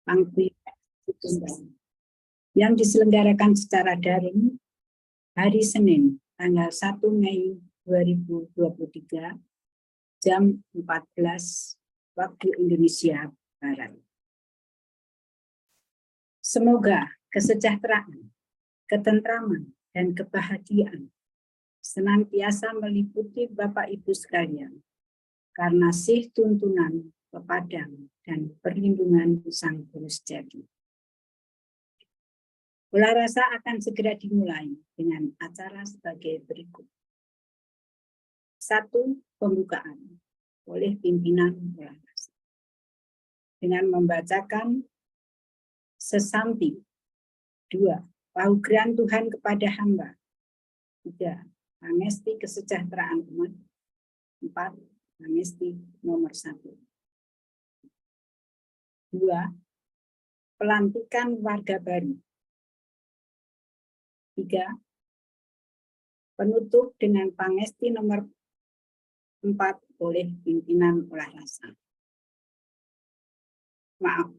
Pangkuiban Tunggal yang diselenggarakan secara daring hari Senin tanggal 1 Mei 2023 jam 14 waktu Indonesia Barat. Semoga kesejahteraan, ketentraman, dan kebahagiaan senantiasa meliputi Bapak Ibu sekalian karena sih tuntunan, pepadang, dan perlindungan Sang Guru Sejati. Ulah rasa akan segera dimulai dengan acara sebagai berikut. 1. Pembukaan oleh pimpinan ulah rasa dengan membacakan sesamping. 2. Paugeran Tuhan kepada hamba. 3. Pangesti kesejahteraan umat. 4. Pangesti nomor 1. 2. Pelantikan warga baru. 3. Penutup dengan pangesti nomor 4 oleh pimpinan ulah rasa. Maaf.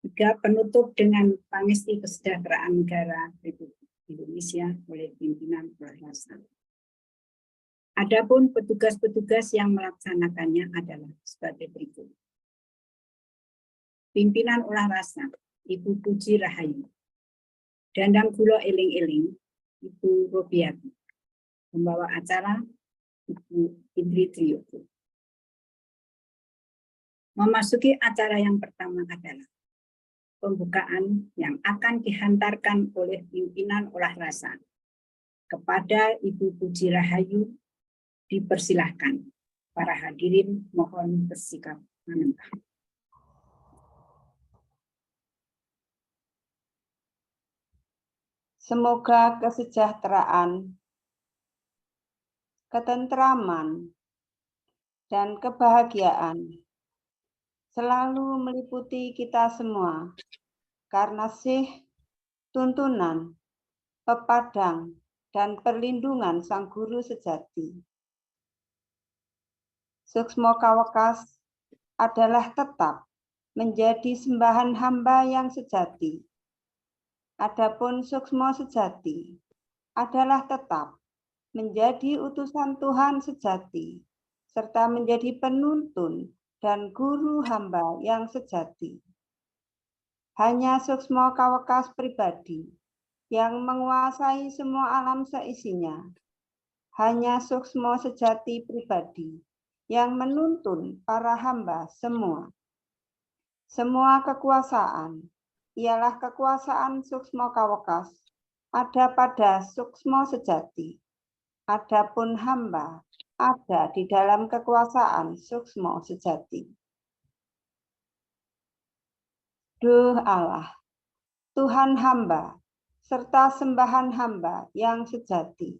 3. Penutup dengan pangesti kesejahteraan negara Republik Indonesia oleh pimpinan ulah rasa. Adapun petugas-petugas yang melaksanakannya adalah sebagai berikut. Pimpinan ulah rasa, Ibu Puji Rahayu. Dandang Gulo Eling-Eling, Ibu Robiati. Pembawa acara, Ibu Indri Triyogo. Memasuki acara yang pertama adalah pembukaan yang akan dihantarkan oleh pimpinan ulah rasa. Kepada Ibu Puji Rahayu, dipersilahkan. Para hadirin mohon bersikap menengah. Semoga kesejahteraan, ketentraman, dan kebahagiaan selalu meliputi kita semua karena sih tuntunan, pepadang, dan perlindungan Sang Guru Sejati. Suksmo Kawekas adalah tetap menjadi sembahan hamba yang sejati. Adapun Suksmo Sejati adalah tetap menjadi utusan Tuhan sejati, serta menjadi penuntun dan guru hamba yang sejati. Hanya Suksmo Kawekas pribadi yang menguasai semua alam seisinya. Hanya Suksmo Sejati pribadi yang menuntun para hamba semua. Semua kekuasaan ialah kekuasaan Suksmo Kawekas ada pada Suksmo Sejati. Adapun hamba ada di dalam kekuasaan Suksmo Sejati. Duh Allah, Tuhan hamba, serta sembahan hamba yang sejati.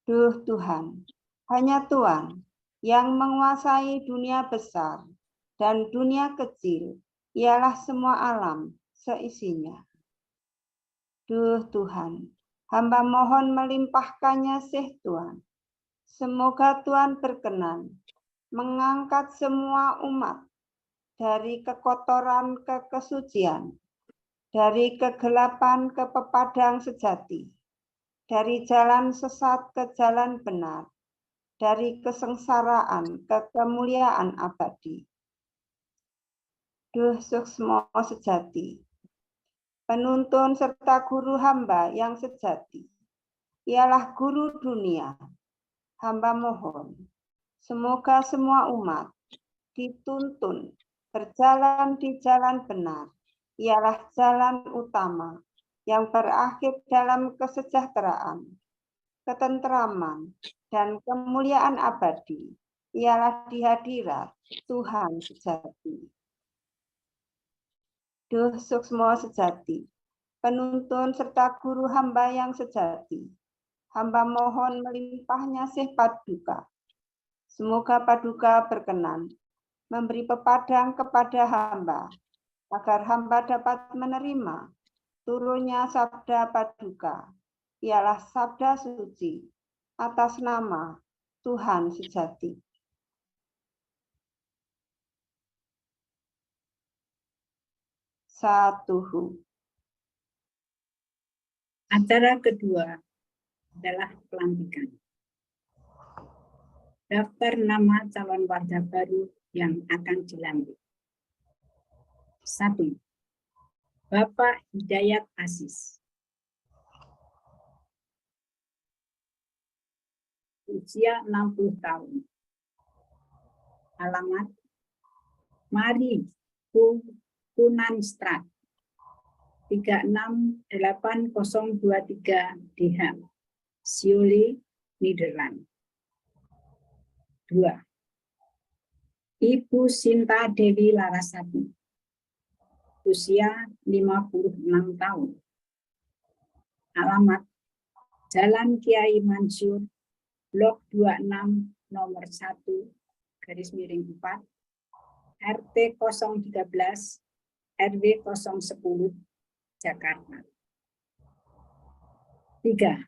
Duh Tuhan, hanya Tuhan yang menguasai dunia besar dan dunia kecil, ialah semua alam seisinya. Duh Tuhan, hamba mohon melimpahkannya sih Tuhan. Semoga Tuhan berkenan mengangkat semua umat dari kekotoran ke kesucian, dari kegelapan ke pepadang sejati, dari jalan sesat ke jalan benar, dari kesengsaraan ke kemuliaan abadi. Duh Suksmo Sejati, penuntun serta guru hamba yang sejati, ialah guru dunia. Hamba mohon, semoga semua umat dituntun berjalan di jalan benar, ialah jalan utama yang berakhir dalam kesejahteraan, ketentraman, dan kemuliaan abadi, ialah di hadirat Tuhan sejati. Duh Suksmo Sejati, penuntun serta guru hamba yang sejati, hamba mohon melimpahnya sih paduka. Semoga paduka berkenan memberi pepadang kepada hamba, agar hamba dapat menerima turunnya sabda paduka, ialah sabda suci atas nama Tuhan Sejati. Satuhu. Acara kedua adalah pelantikan. Daftar nama calon warga baru yang akan dilantik. 1. Bapak Hidayat Aziz. Usia 60 tahun. Alamat Mari Kunanstraat 368023 DH, Siule, Nederland. 2. Ibu Sinta Dewi Larasati. Usia 56 tahun. Alamat Jalan Kiai Mansur, Blok 26, nomor 1, _4, RT 013, RW 010, Jakarta. 3.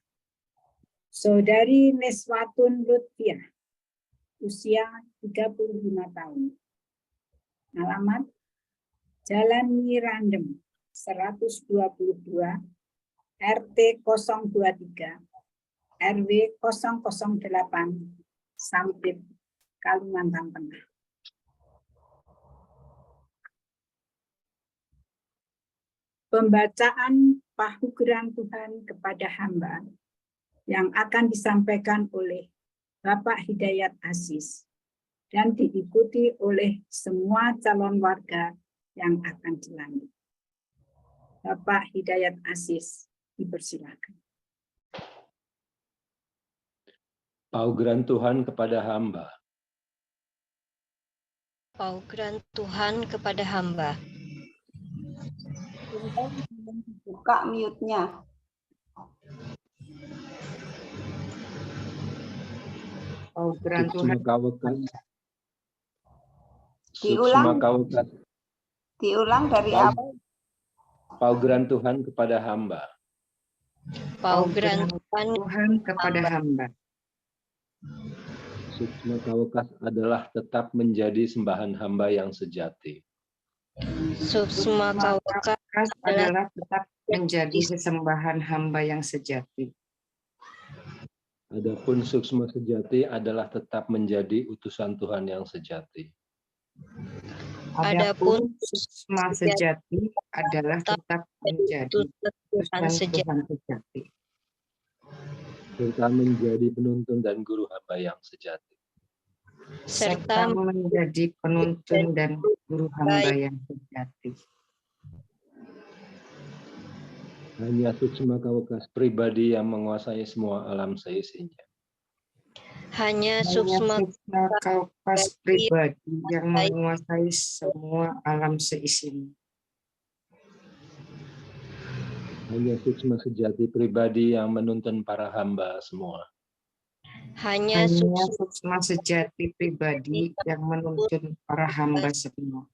Saudari Neswatun Lutfiah, usia 35 tahun. Alamat Jalan Mirandem 122, RT 023, RW 008, Sampit, Kalimantan Tengah. Pembacaan pahugeran Tuhan kepada hamba yang akan disampaikan oleh Bapak Hidayat Aziz dan diikuti oleh semua calon warga yang akan dilantik. Bapak Hidayat Aziz, dipersilakan. Pahugeran Tuhan kepada hamba. Pahugeran Tuhan kepada hamba. Buka mute-nya. Pahugeran Tuhan. Diulang dari awal. Pahugeran Tuhan kepada hamba. Pahugeran Tuhan kepada hamba. Suksma Kawekas adalah tetap menjadi sembahan hamba yang sejati. Suksma Kawekas adalah tetap menjadi sesembahan hamba yang sejati. Adapun suksma sejati adalah tetap menjadi utusan Tuhan yang sejati. Adapun suksma sejati adalah tetap menjadi utusan Tuhan sejati. Serta menjadi penuntun dan guru hamba yang sejati. Serta menjadi penuntun dan guru hamba yang sejati. Hanya Suksma Kawekas pribadi yang menguasai semua alam seisinya. Hanya Suksma Kawekas pribadi yang menguasai semua alam seisinya. Hanya Suksma sejati pribadi yang menuntun para hamba semua. Hanya Suksma sejati pribadi yang menuntun para hamba semua.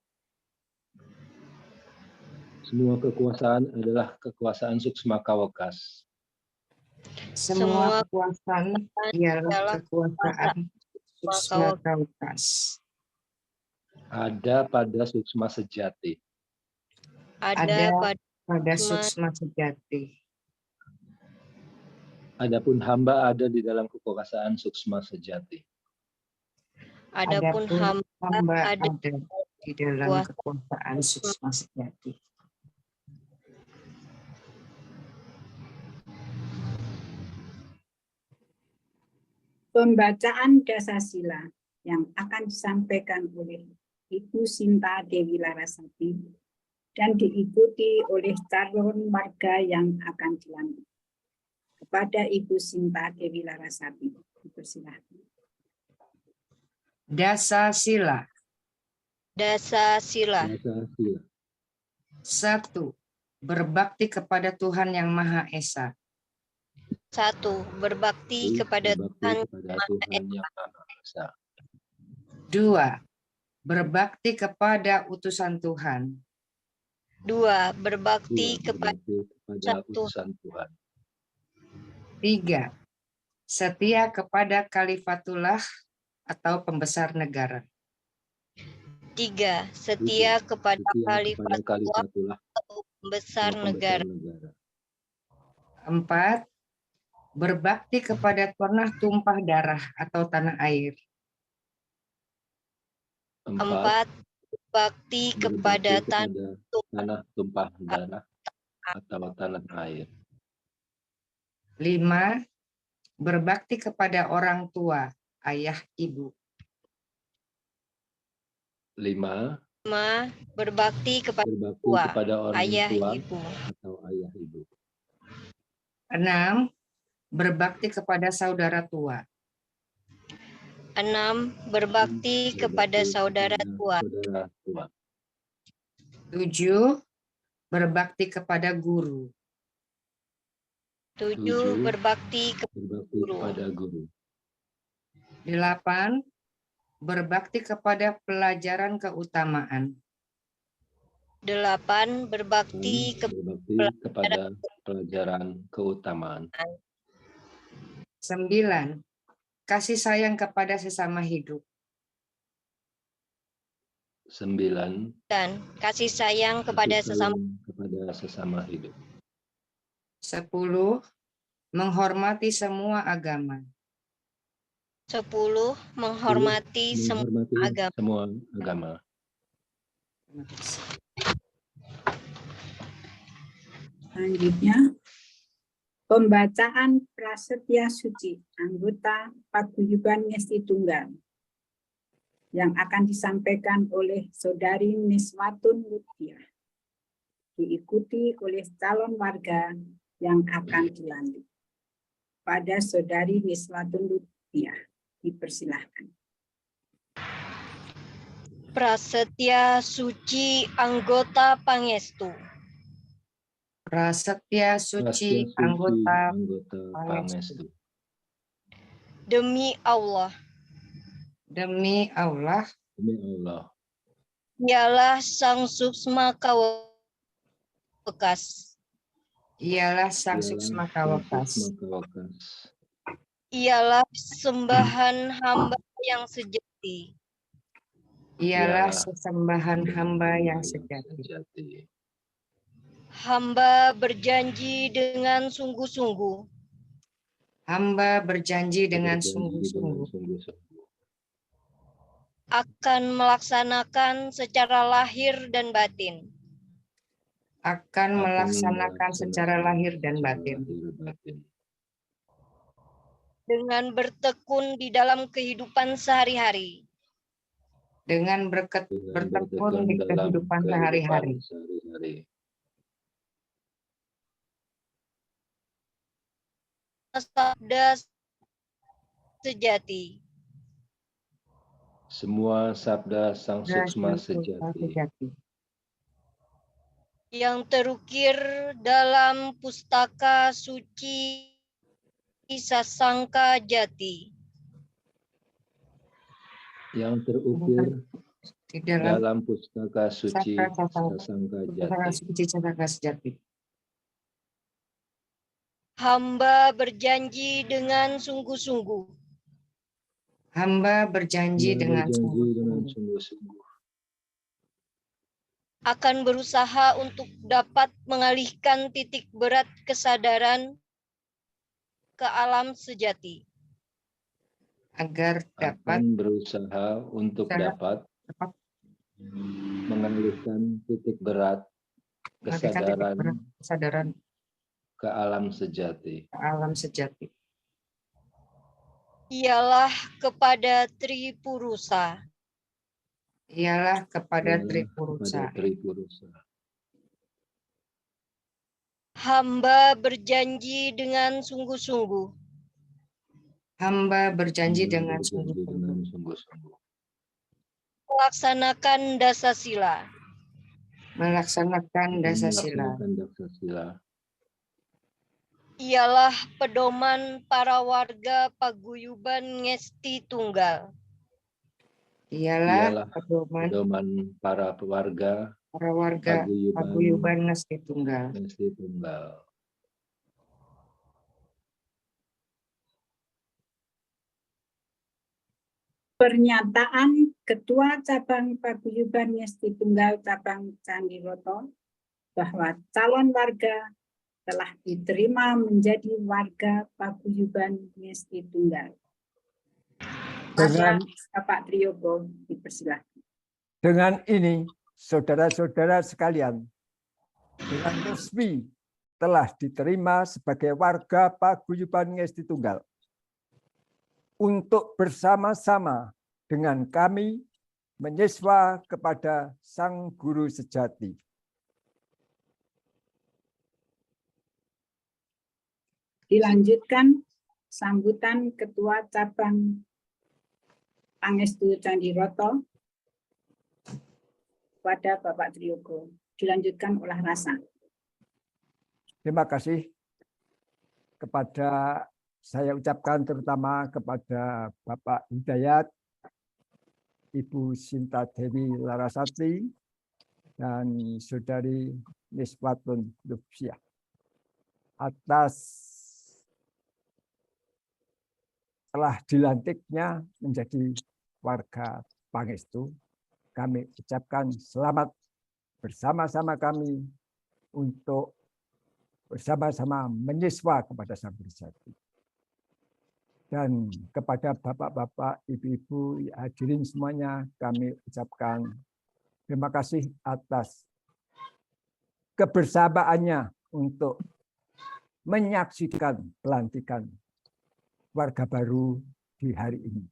Semua kekuasaan adalah kekuasaan Suksma Kawekas. Semua kekuasaan ialah kekuasaan Suksma Kawekas. Ada pada Suksma sejati. Ada pada Suksma sejati. Adapun hamba ada di dalam kekuasaan Suksma sejati. Adapun hamba ada di dalam kekuasaan Suksma sejati. Pembacaan Dasasila yang akan disampaikan oleh Ibu Sinta Dewi Larasati dan diikuti oleh calon warga yang akan dilantik. Kepada Ibu Sinta Dewi Larasati, dipersilakan. Dasasila. Dasasila. 1. Berbakti kepada Tuhan Yang Maha Esa. 1. Berbakti kepada Tuhan Yang Maha Esa. 2. Berbakti kepada utusan Tuhan. 2. Berbakti kepada utusan Tuhan. 3. Setia kepada Khalifatullah atau pembesar negara. 3. Setia kepada kepada Khalifatullah Khalifatullah pembesar atau negara. negara. 4. Berbakti kepada tanah tumpah darah atau tanah air. 4. Berbakti kepada tanah tumpah darah atau tanah air. 5. Berbakti kepada orang tua, ayah, ibu. 5. Berbakti kepada orang ayah, tua ibu. atau ayah ibu. 6. Berbakti kepada saudara tua. 6. Berbakti kepada saudara tua. 7. Berbakti kepada guru. 7. Berbakti kepada guru. 8. Berbakti kepada pelajaran keutamaan. 8. Berbakti kepada pelajaran keutamaan. 9. Kasih sayang kepada sesama hidup. 9. dan kasih sayang kepada sesama hidup. 10. Menghormati semua agama. 10. Menghormati semua agama. Selanjutnya, pembacaan prasetya suci anggota Paguyuban Ngesti Tunggal yang akan disampaikan oleh Saudari Niswatun Lutfiah, diikuti oleh calon warga yang akan dilantik. Pada Saudari Niswatun Lutfiah, dipersilahkan. prasetya suci anggota Pangestu. Prasetya suci anggota Pangestu. Demi Allah. Demi Allah. Ialah Sang Suksma Kawekas. Ialah Sang Suksma Kawekas. Ialah sembahan hamba yang sejati. Ialah sesembahan hamba yang sejati. Hamba berjanji dengan sungguh-sungguh. Hamba berjanji dengan sungguh-sungguh. Akan melaksanakan secara lahir dan batin. Akan melaksanakan secara lahir dan batin. Dengan bertekun di dalam kehidupan sehari-hari. Dengan bertekun di kehidupan sehari-hari. Sabda sejati. Semua sabda Sang Suksma sejati. Yang terukir dalam pustaka suci Sasangka Jati. Yang terukir di dalam pustaka suci Sasangka Jati. Hamba berjanji dengan sungguh-sungguh. Hamba berjanji dengan sungguh-sungguh. Akan berusaha untuk dapat mengalihkan titik berat kesadaran ke alam sejati. Agar dapat berusaha untuk dapat mengalihkan titik berat kesadaran ke alam sejati. Ialah kepada Tripurusa. Ialah kepada Tripurusa. Hamba berjanji dengan sungguh-sungguh. Hamba berjanji dengan sungguh-sungguh. Melaksanakan dasasila. Melaksanakan dasasila. Ialah pedoman para warga Paguyuban Ngesti Tunggal. Ialah pedoman para warga Paguyuban Ngesti Tunggal. Pernyataan Ketua Cabang Paguyuban Ngesti Tunggal Cabang Candiroto bahwa calon warga telah diterima menjadi warga Paguyuban Ngesti Tunggal. Dengan, Bapak Triyogo dipersilahkan. dengan ini, saudara-saudara sekalian, dengan resmi telah diterima sebagai warga Paguyuban Ngesti Tunggal untuk bersama-sama dengan kami menyiswa kepada Sang Guru Sejati. Dilanjutkan sambutan Ketua Cabang Pangestu Candiroto pada Bapak Triyogo. Dilanjutkan olah rasa. Terima kasih kepada saya ucapkan terutama kepada Bapak Hidayat, Ibu Sinta Dewi Larasati, dan Saudari Niswatun Lubsiah atas telah dilantiknya menjadi warga Pangestu. Kami ucapkan selamat bersama-sama kami untuk bersama-sama menyiswa kepada Sang Guru Sejati. Dan kepada bapak-bapak, ibu-ibu, hadirin semuanya, kami ucapkan terima kasih atas kebersamaannya untuk menyaksikan pelantikan warga baru di hari ini.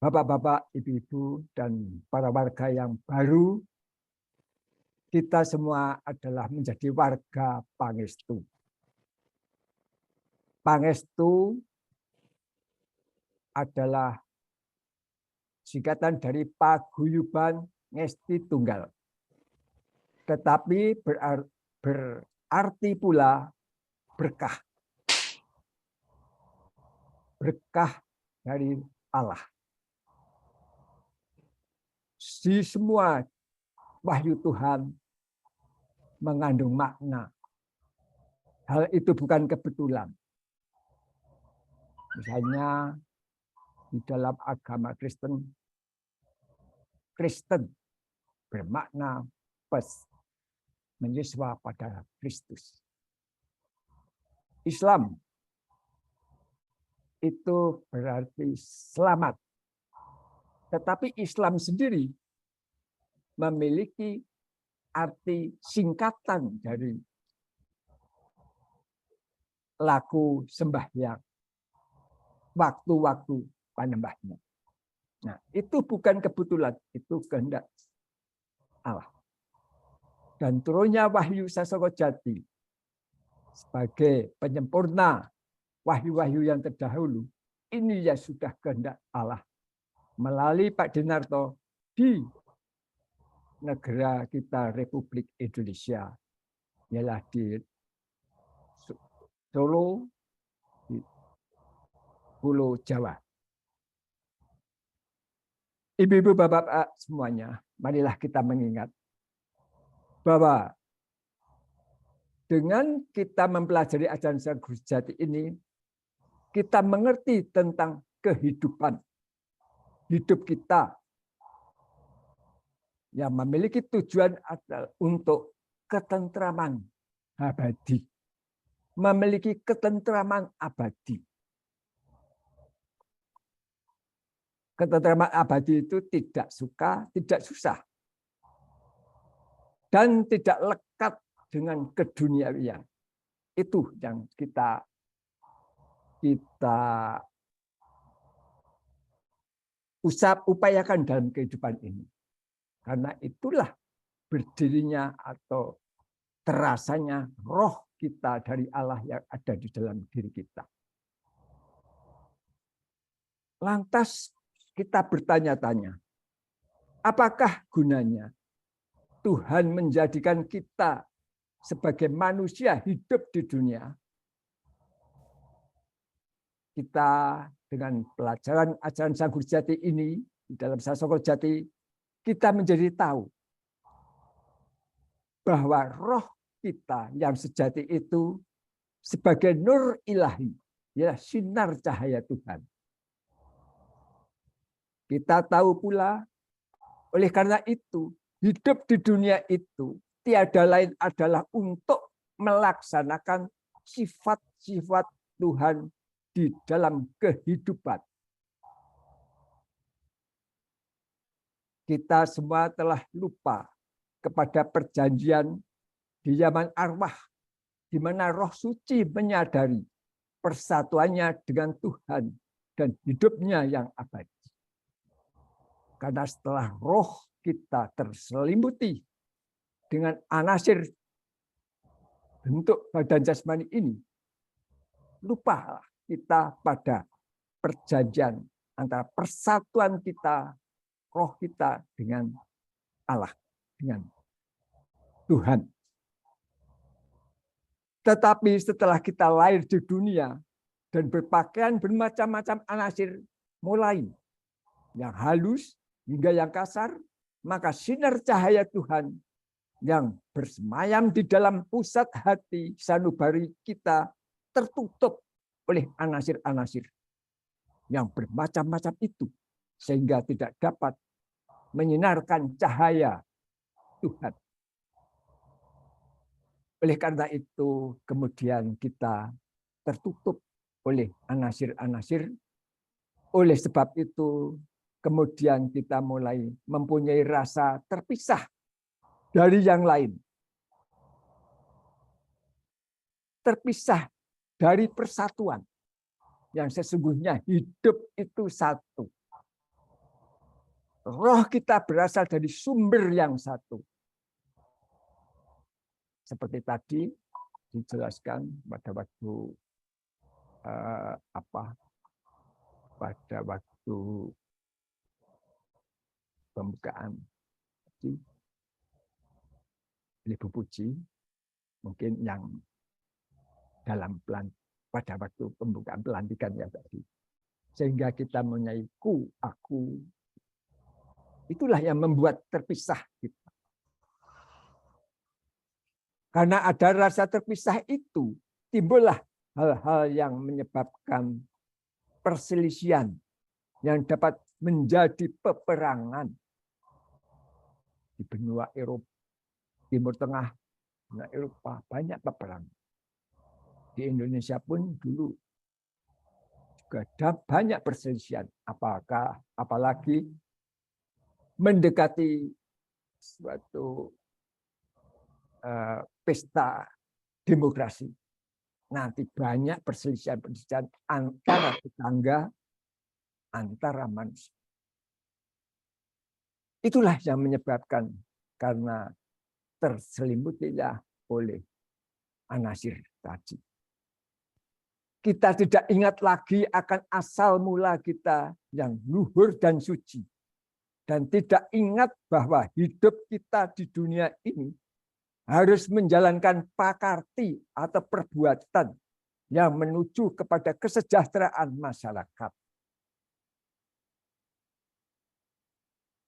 Bapak-bapak, ibu-ibu, dan para warga yang baru, kita semua adalah menjadi warga Pangestu. Pangestu adalah singkatan dari Paguyuban Ngesti Tunggal. Tetapi berarti pula berkah. Berkah dari Allah. Di semua wahyu Tuhan mengandung makna. Hal itu bukan kebetulan. Misalnya di dalam agama Kristen, Kristen bermakna menyiswa pada Kristus. Islam itu berarti selamat. Tetapi Islam sendiri memiliki arti singkatan dari laku sembahyang, waktu-waktu penyembahnya. Nah, itu bukan kebetulan, itu kehendak Allah. Dan turunnya wahyu Sasongko Jati sebagai penyempurna wahyu-wahyu yang terdahulu, ini ya sudah kehendak Allah melalui Pak Dinarto di negara kita Republik Indonesia, ialah di Solo, di Pulau Jawa. Ibu-ibu, bapak-bapak semuanya, marilah kita mengingat bahwa dengan kita mempelajari ajaran Sang Guru Sejati ini, kita mengerti tentang kehidupan hidup kita yang memiliki tujuan adalah untuk ketentraman abadi. Memiliki ketentraman abadi. Ketentraman abadi itu tidak suka, tidak susah. Dan tidak lekat dengan keduniawian. Itu yang kita upayakan dalam kehidupan ini. Karena itulah berdirinya atau terasanya roh kita dari Allah yang ada di dalam diri kita. Lantas kita bertanya-tanya, apakah gunanya Tuhan menjadikan kita sebagai manusia hidup di dunia? Kita dengan pelajaran ajaran Sang Guru Sejati ini di dalam Sasongko Jati, kita menjadi tahu bahwa roh kita yang sejati itu sebagai nur ilahi ya sinar cahaya Tuhan. Kita tahu pula, oleh karena itu, hidup di dunia itu tiada lain adalah untuk melaksanakan sifat-sifat Tuhan di dalam kehidupan. Kita semua telah lupa kepada perjanjian di zaman arwah, di mana Roh Suci menyadari persatuannya dengan Tuhan dan hidupnya yang abadi. Karena setelah roh kita terselimuti dengan anasir bentuk badan jasmani ini, lupa kita pada perjanjian antara persatuan kita, roh kita dengan Allah, dengan Tuhan. Tetapi setelah kita lahir di dunia dan berpakaian bermacam-macam anasir, mulai yang halus hingga yang kasar, maka sinar cahaya Tuhan yang bersemayam di dalam pusat hati sanubari kita tertutup oleh anasir-anasir yang bermacam-macam itu, sehingga tidak dapat menyinarkan cahaya Tuhan. Oleh karena itu, kemudian kita tertutup oleh anasir-anasir. Oleh sebab itu, kemudian kita mulai mempunyai rasa terpisah dari yang lain. Terpisah dari persatuan. Yang sesungguhnya hidup itu satu. Roh kita berasal dari sumber yang satu. Seperti tadi dijelaskan pada waktu pada waktu pembukaan Ibu Puji, mungkin yang dalam pada waktu pembukaan pelantikan ya tadi, sehingga kita mempunyai aku, itulah yang membuat terpisah kita. Karena ada rasa terpisah itu, timbullah hal-hal yang menyebabkan perselisihan yang dapat menjadi peperangan di benua Eropa, Timur Tengah, benua Eropa, banyak peperangan. Di Indonesia pun dulu juga ada banyak perselisihan. Apalagi mendekati suatu pesta demokrasi. Nanti banyak perselisihan antara tetangga, antara manusia. Itulah yang menyebabkan karena terselimutilah oleh anasir tadi. Kita tidak ingat lagi akan asal mula kita yang luhur dan suci. Dan tidak ingat bahwa hidup kita di dunia ini harus menjalankan pakarti atau perbuatan yang menuju kepada kesejahteraan masyarakat.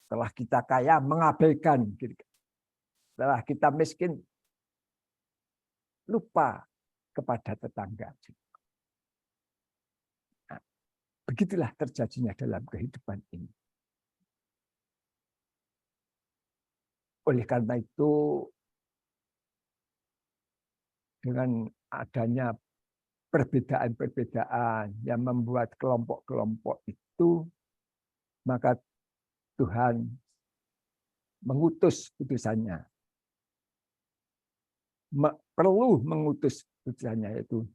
Setelah kita kaya, mengabaikan. Setelah kita miskin, lupa kepada tetangga. Nah, begitulah terjadinya dalam kehidupan ini. Oleh karena itu, dengan adanya perbedaan-perbedaan yang membuat kelompok-kelompok itu, maka Tuhan mengutus utusannya. Perlu mengutus utusannya, yaitu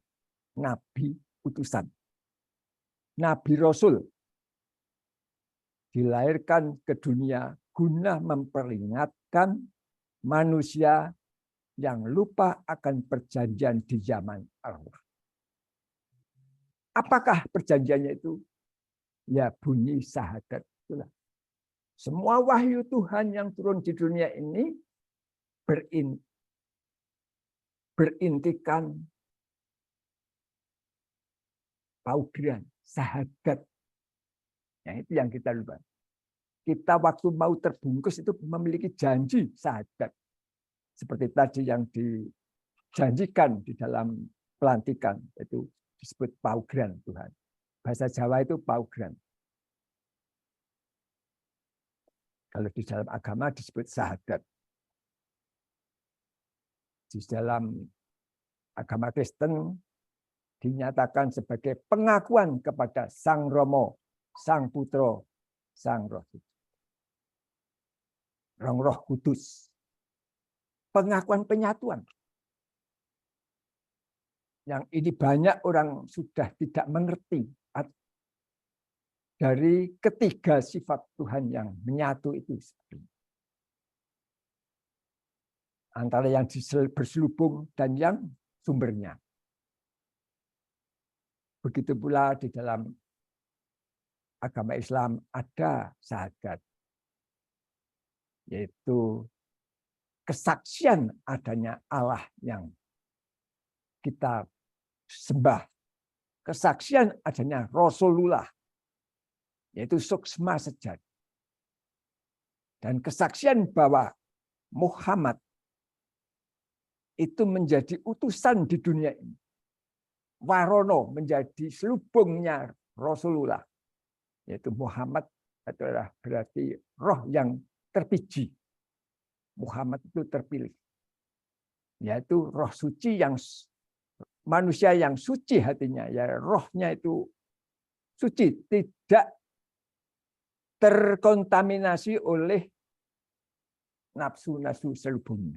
Nabi utusan. Nabi Rasul dilahirkan ke dunia guna memperingatkan manusia yang lupa akan perjanjian di zaman arwah. Apakah perjanjiannya itu? Ya, bunyi syahadat. Itulah. Semua wahyu Tuhan yang turun di dunia ini berintikan paugrian, syahadat. Nah, itu yang kita lupa. Kita waktu mau terbungkus itu memiliki janji syahadat. Seperti tadi yang dijanjikan di dalam pelantikan, itu disebut paugran Tuhan. Bahasa Jawa itu paugran. Kalau di dalam agama disebut sahadat. Di dalam agama Kristen dinyatakan sebagai pengakuan kepada Sang Romo, Sang Putro, Sang Roh Kudus. Roh Kudus. Pengakuan penyatuan. Yang ini banyak orang sudah tidak mengerti dari ketiga sifat Tuhan yang menyatu itu. Antara yang berselubung dan yang sumbernya. Begitu pula di dalam agama Islam ada sahadat. Yaitu kesaksian adanya Allah yang kita sembah. Kesaksian adanya Rasulullah. Yaitu suksma sejati. Dan kesaksian bahwa Muhammad itu menjadi utusan di dunia ini. Warono menjadi selubungnya Rasulullah. Yaitu Muhammad adalah berarti roh yang terpiji. Muhammad itu terpilih. Yaitu roh suci yang manusia yang suci hatinya. Ya, rohnya itu suci. Tidak terkontaminasi oleh nafsu-nafsu selubungnya.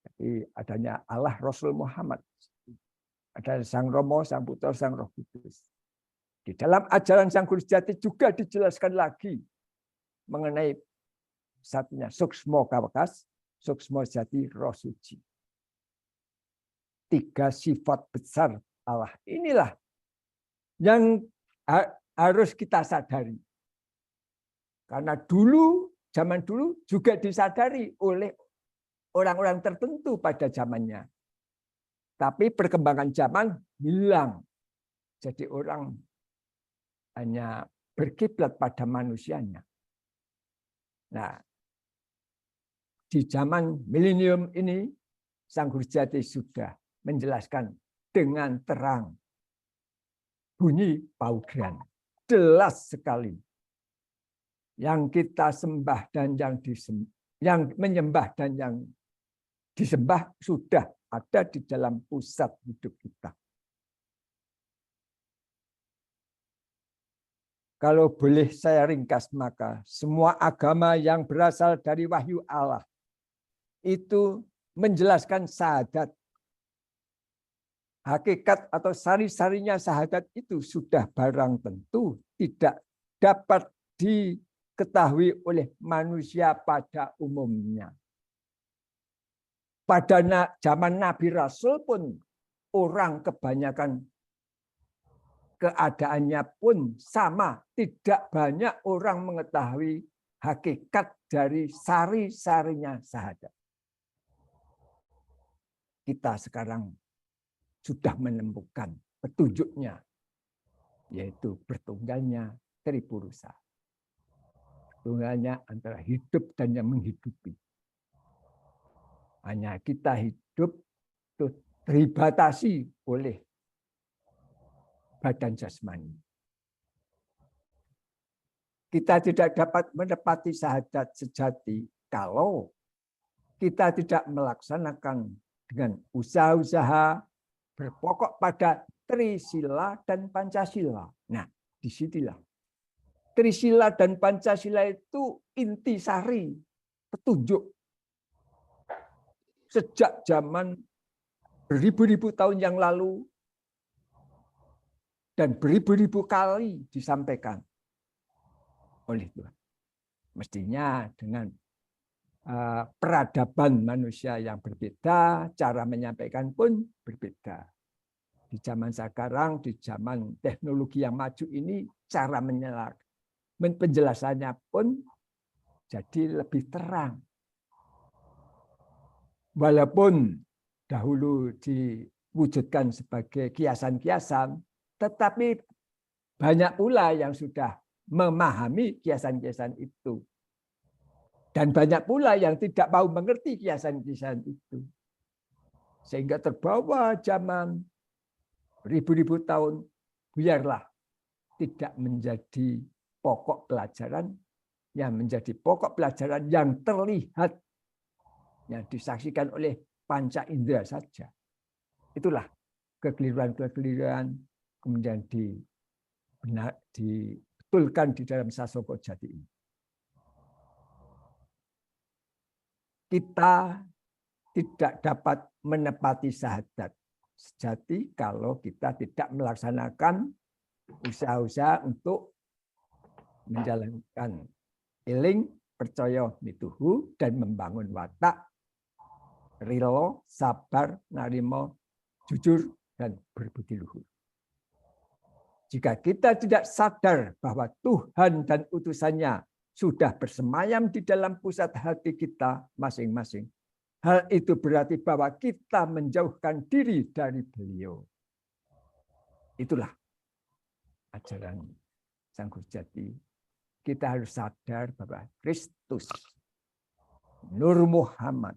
Jadi adanya Allah Rasul Muhammad. Ada Sang Romo, Sang Putra, Sang Roh Kudus. Di dalam ajaran Sang Guru Sejati juga dijelaskan lagi mengenai satunya Suksmo Kawakas, Suksmo Sejati, Roh Suci. 3 sifat besar Allah. Inilah yang harus kita sadari. Karena dulu, zaman dulu juga disadari oleh orang-orang tertentu pada zamannya. Tapi perkembangan zaman hilang. Jadi orang hanya berkiblat pada manusianya. Nah, di zaman milenium ini, Sang Guru Sejati sudah menjelaskan dengan terang. Bunyi paugran. Jelas sekali. Yang kita sembah dan yang menyembah dan yang disembah sudah ada di dalam pusat hidup kita. Kalau boleh saya ringkas, maka semua agama yang berasal dari wahyu Allah itu menjelaskan syahadat. Hakikat atau sari-sarinya syahadat itu sudah barang tentu tidak dapat diketahui oleh manusia pada umumnya. Pada zaman Nabi Rasul pun orang kebanyakan keadaannya pun sama. Tidak banyak orang mengetahui hakikat dari sari-sarinya syahadat. Kita sekarang sudah menemukan petunjuknya, yaitu bertunggalnya Tripurusa. Tunggalnya antara hidup dan yang menghidupi. Hanya kita hidup itu terbatasi oleh badan jasmani. Kita tidak dapat menepati syahadat sejati kalau kita tidak melaksanakan dengan usaha-usaha berpokok pada Trisila dan Pancasila. Nah, disinilah. Trisila dan Pancasila itu intisari petunjuk. Sejak zaman beribu-ribu tahun yang lalu dan beribu-ribu kali disampaikan oleh Tuhan. Mestinya dengan peradaban manusia yang berbeda, cara menyampaikan pun berbeda. Di zaman sekarang, di zaman teknologi yang maju ini, cara penjelasannya pun jadi lebih terang. Walaupun dahulu diwujudkan sebagai kiasan-kiasan, tetapi banyak pula yang sudah memahami kiasan-kiasan itu. Dan banyak pula yang tidak mau mengerti kiasan-kiasan itu. Sehingga terbawa zaman ribu-ribu tahun, biarlah tidak menjadi pokok pelajaran, yang menjadi pokok pelajaran yang terlihat, yang disaksikan oleh panca indera saja. Itulah kekeliruan-kekeliruan kemudian dibetulkan di dalam Sasoko Jati ini. Kita tidak dapat menepati syahadat sejati kalau kita tidak melaksanakan usaha-usaha untuk menjalankan eling, percaya, mituhu, dan membangun watak, rilo, sabar, narimo, jujur, dan berbudi luhur. Jika kita tidak sadar bahwa Tuhan dan utusannya sudah bersemayam di dalam pusat hati kita masing-masing, hal itu berarti bahwa kita menjauhkan diri dari beliau. Itulah ajaran Sang Guru Jati. Kita harus sadar bahwa Kristus, Nur Muhammad,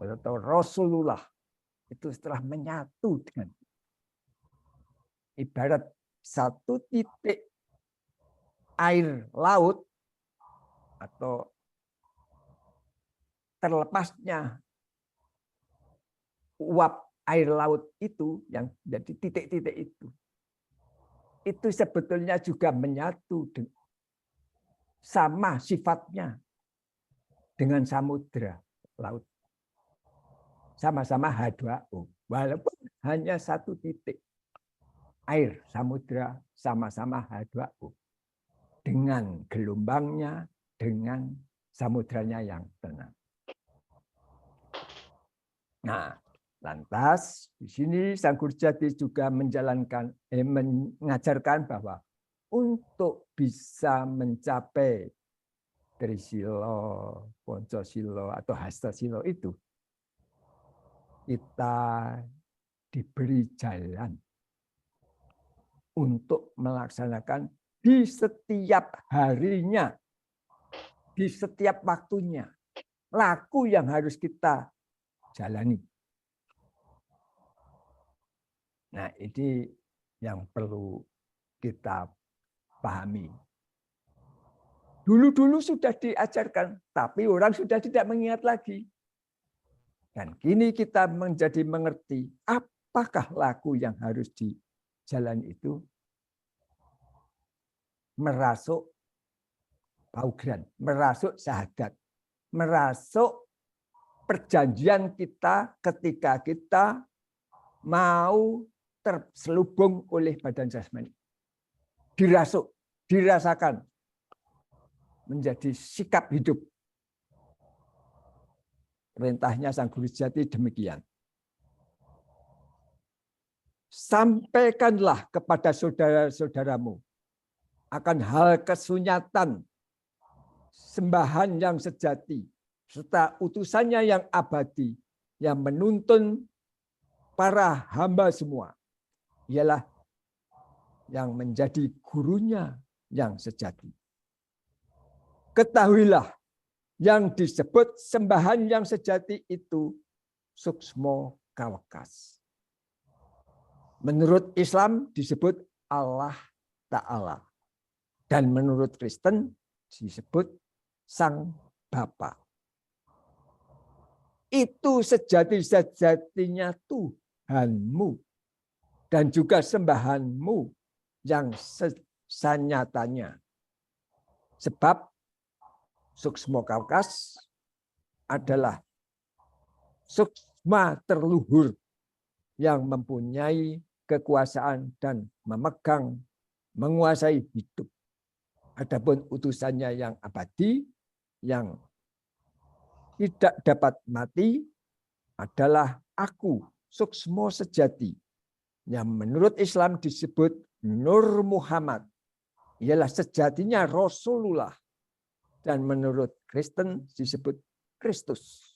atau Rasulullah itu setelah menyatu dengan ibarat satu titik air laut atau terlepasnya uap air laut itu yang jadi titik-titik itu sebetulnya juga menyatu sama sifatnya dengan samudra laut. Sama-sama H2O. Walaupun hanya satu titik air samudra sama-sama H2O. Dengan gelombangnya, dengan samudranya yang tenang. Nah, lantas di sini Sang Guru Jati juga mengajarkan bahwa untuk bisa mencapai Trisilo, Poncosilo, atau Hastasilo itu, kita diberi jalan untuk melaksanakan di setiap harinya, di setiap waktunya. Laku yang harus kita jalani. Nah, ini yang perlu kita pahami. Dulu-dulu sudah diajarkan, tapi orang sudah tidak mengingat lagi. Dan kini kita menjadi mengerti apakah laku yang harus dijalani itu. Merasuk paugran, merasuk syahadat, merasuk perjanjian kita ketika kita mau terselubung oleh badan jasmani. Dirasuk, dirasakan menjadi sikap hidup. Perintahnya Sang Guru Jati demikian. Sampaikanlah kepada saudara-saudaramu akan hal kesunyatan, sembahan yang sejati, serta utusannya yang abadi, yang menuntun para hamba semua. Ialah yang menjadi gurunya yang sejati. Ketahuilah, yang disebut sembahan yang sejati itu suksmo kawakas. Menurut Islam disebut Allah Ta'ala. Dan menurut Kristen disebut Sang Bapa. Itu sejati-sejatinya Tuhanmu. Dan juga sembahanmu yang sanyatanya. Sebab Suksma Kaukas adalah suksma terluhur yang mempunyai kekuasaan dan memegang, menguasai hidup. Adapun utusannya yang abadi, yang tidak dapat mati, adalah aku, suksma sejati, yang menurut Islam disebut Nur Muhammad, ialah sejatinya Rasulullah. Dan menurut Kristen disebut Kristus.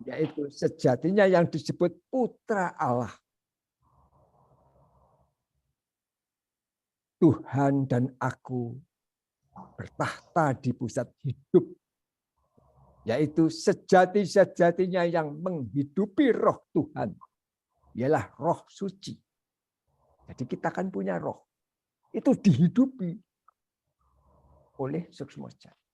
Yaitu sejatinya yang disebut Putra Allah. Tuhan dan aku bertahta di pusat hidup. Yaitu sejati-sejatinya yang menghidupi roh Tuhan. ialah roh suci. Jadi kita kan punya roh. Itu dihidupi oleh suksma jati.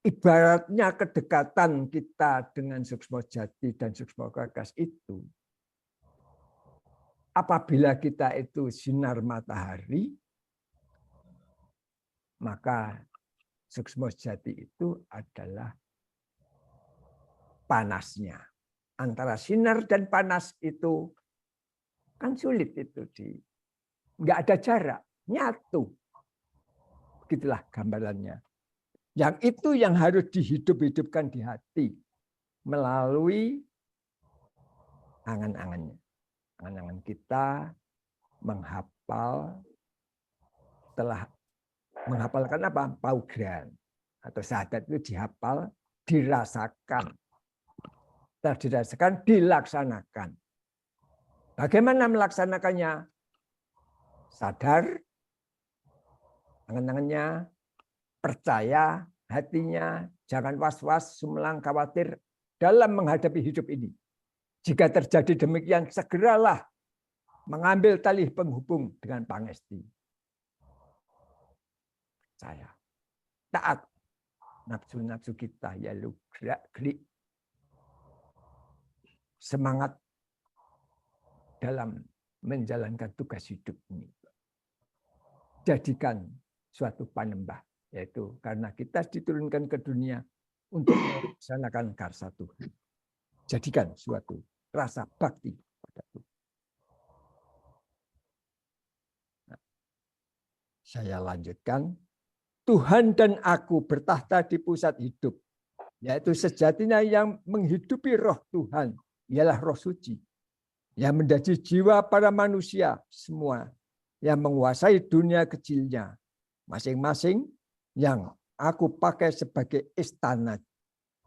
Ibaratnya kedekatan kita dengan suksma jati dan suksma kawakas itu, apabila kita itu sinar matahari, maka suksma jati itu adalah panasnya. Antara sinar dan panas itu kan sulit itu nggak ada jarak, nyatu. Begitulah gambarannya. Yang itu yang harus dihidup-hidupkan di hati melalui angan-angannya. Angan-angan kita menghafal, telah menghafalkan apa? Paugran atau syahadat itu dihafal, dirasakan. Setelah dirasakan, dilaksanakan. Bagaimana melaksanakannya? Sadar, angan-angannya, percaya hatinya, jangan was-was, sumelang, khawatir dalam menghadapi hidup ini. Jika terjadi demikian, segeralah mengambil tali penghubung dengan pangesti. Saya taat nafsu-nafsu kita, ya lu gerak-gerik. Semangat dalam menjalankan tugas hidup ini. Jadikan suatu panembah. Yaitu karena kita diturunkan ke dunia untuk melaksanakan karsa Tuhan. Jadikan suatu rasa bakti pada Tuhan. Nah, saya lanjutkan. Tuhan dan aku bertahta di pusat hidup. Yaitu sejatinya yang menghidupi roh Tuhan. Ialah roh suci. Yang menjadi jiwa para manusia semua. Yang menguasai dunia kecilnya. Masing-masing yang aku pakai sebagai istana,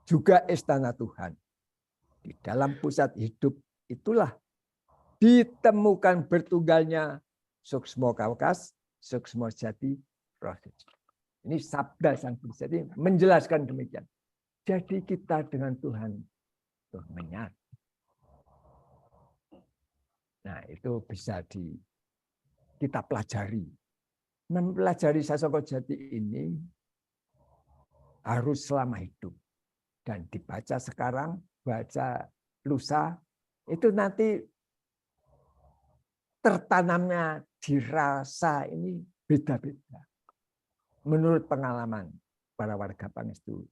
juga istana Tuhan. Di dalam pusat hidup itulah ditemukan bertunggalnya suksma kawakas, suksma jati, roh suci. Ini sabda Sang Jadi menjelaskan demikian. Jadi kita dengan Tuhan itu menyatu. Nah, itu bisa kita pelajari. Mempelajari sasongko jati ini harus selama hidup. Dan dibaca sekarang, baca lusa, itu nanti tertanamnya dirasa ini beda-beda. Menurut pengalaman para warga Pangestu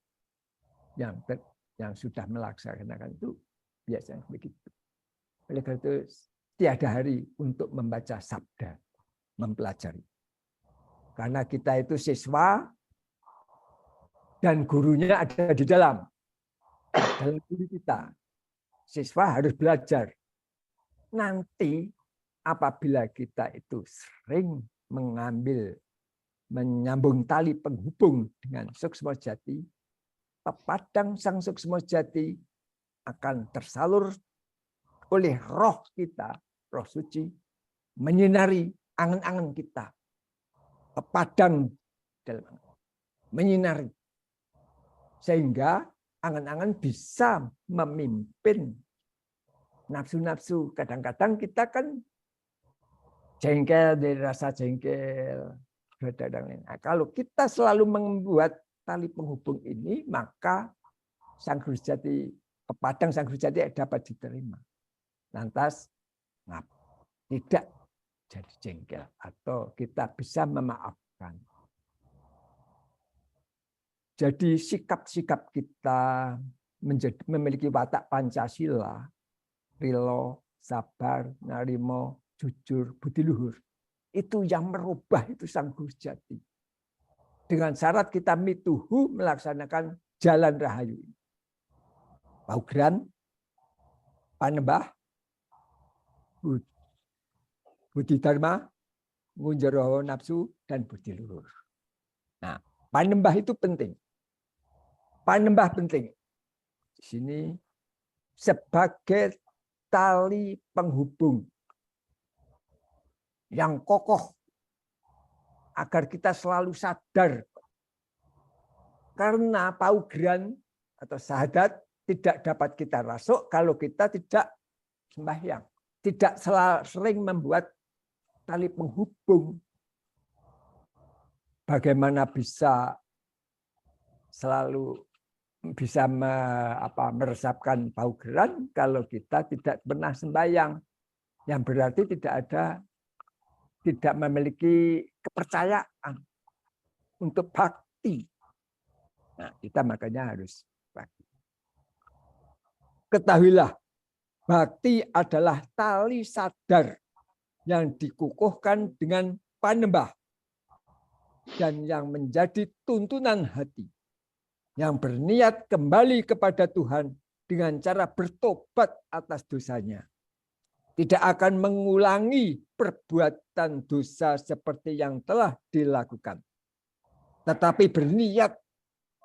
yang sudah melaksanakan itu biasanya begitu. Oleh karena itu tiada hari untuk membaca sabda, mempelajari. Karena kita itu siswa dan gurunya ada di dalam diri kita. Siswa harus belajar. Nanti apabila kita itu sering menyambung tali penghubung dengan suksma jati, pepadang sang suksma jati akan tersalur oleh roh kita, roh suci, menyinari angan-angan kita. Pepadang dalam menyinari. Sehingga angan-angan bisa memimpin nafsu-nafsu. Kadang-kadang kita kan jengkel, dari rasa jengkel. Nah, kalau kita selalu membuat tali penghubung ini, maka sang guru jati, pepadang sang guru jati dapat diterima. Lantas tidak jadi jengkel atau kita bisa memaafkan. Jadi sikap-sikap kita memiliki watak Pancasila, rilo, sabar, narimo, jujur, budi luhur. Itu yang merubah itu sang guru jati. Dengan syarat kita mituhu melaksanakan jalan rahayu. Paugran, panembah, budi dharma, ngunjaro nafsu, dan budi luhur. Nah, panembah itu penting. Panembah penting. Di sini sebagai tali penghubung yang kokoh agar kita selalu sadar. Karena paugran atau syahadat tidak dapat kita rasuk kalau kita tidak sembahyang. Tidak sering membuat tali penghubung. Bagaimana bisa selalu bisa meresapkan bau geran kalau kita tidak pernah sembahyang, yang berarti tidak memiliki kepercayaan untuk bakti. Nah, kita makanya harus bakti. Ketahuilah, bakti adalah tali sadar yang dikukuhkan dengan panembah dan yang menjadi tuntunan hati, yang berniat kembali kepada Tuhan dengan cara bertobat atas dosanya. Tidak akan mengulangi perbuatan dosa seperti yang telah dilakukan, tetapi berniat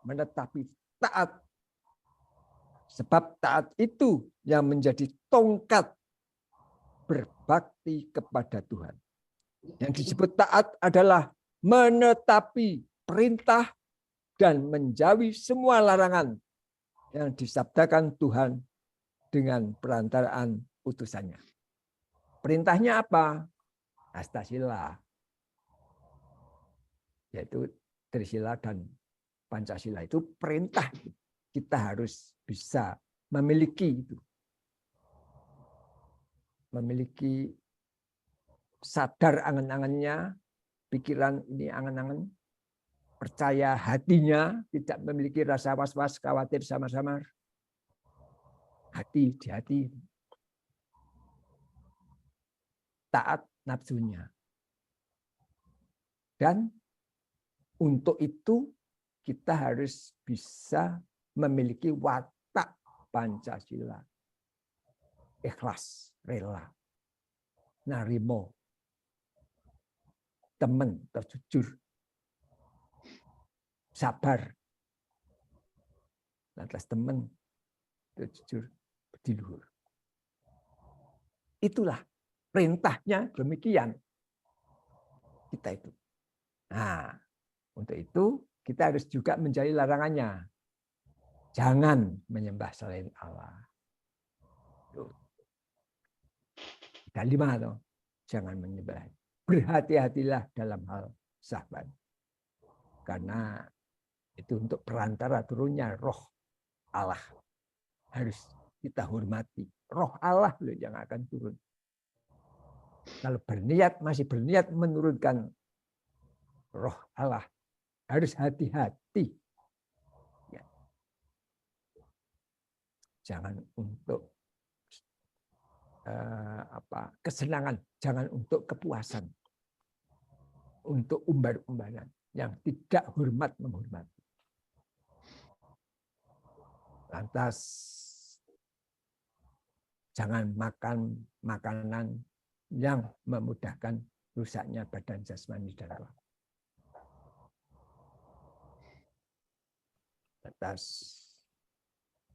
menetapi taat. Sebab taat itu yang menjadi tongkat berbakti kepada Tuhan. Yang disebut taat adalah menetapi perintah dan menjauhi semua larangan yang disabdakan Tuhan dengan perantaraan utusannya. Perintahnya apa? Astasila, yaitu Trisila dan Pancasila. Itu perintah. Kita harus bisa memiliki itu. Memiliki sadar angan-angannya, pikiran ini angan-angan, percaya hatinya, tidak memiliki rasa was-was, khawatir sama-sama. Hati, di hati. Taat nafsunya. Dan untuk itu kita harus bisa memiliki watak Pancasila. Ikhlas, rela, narimo, teman, terjujur, sabar. Lantas teman, terjujur, berdiluhur. Itulah perintahnya demikian. Kita itu. Nah, untuk itu kita harus juga menjauhi larangannya. Jangan menyembah selain Allah. Ada 5 tuh. Jangan menyembah. Berhati-hatilah dalam hal sahabat. Karena itu untuk perantara turunnya roh Allah. Harus kita hormati. Roh Allah loh yang akan turun. Kalau masih berniat menurunkan roh Allah, harus hati-hati. Ya. Jangan untuk kesenangan, jangan untuk kepuasan, untuk umbar-umbaran yang tidak hormat menghormati. Lantas jangan makan makanan yang memudahkan rusaknya badan jasmani dan roh. Lantas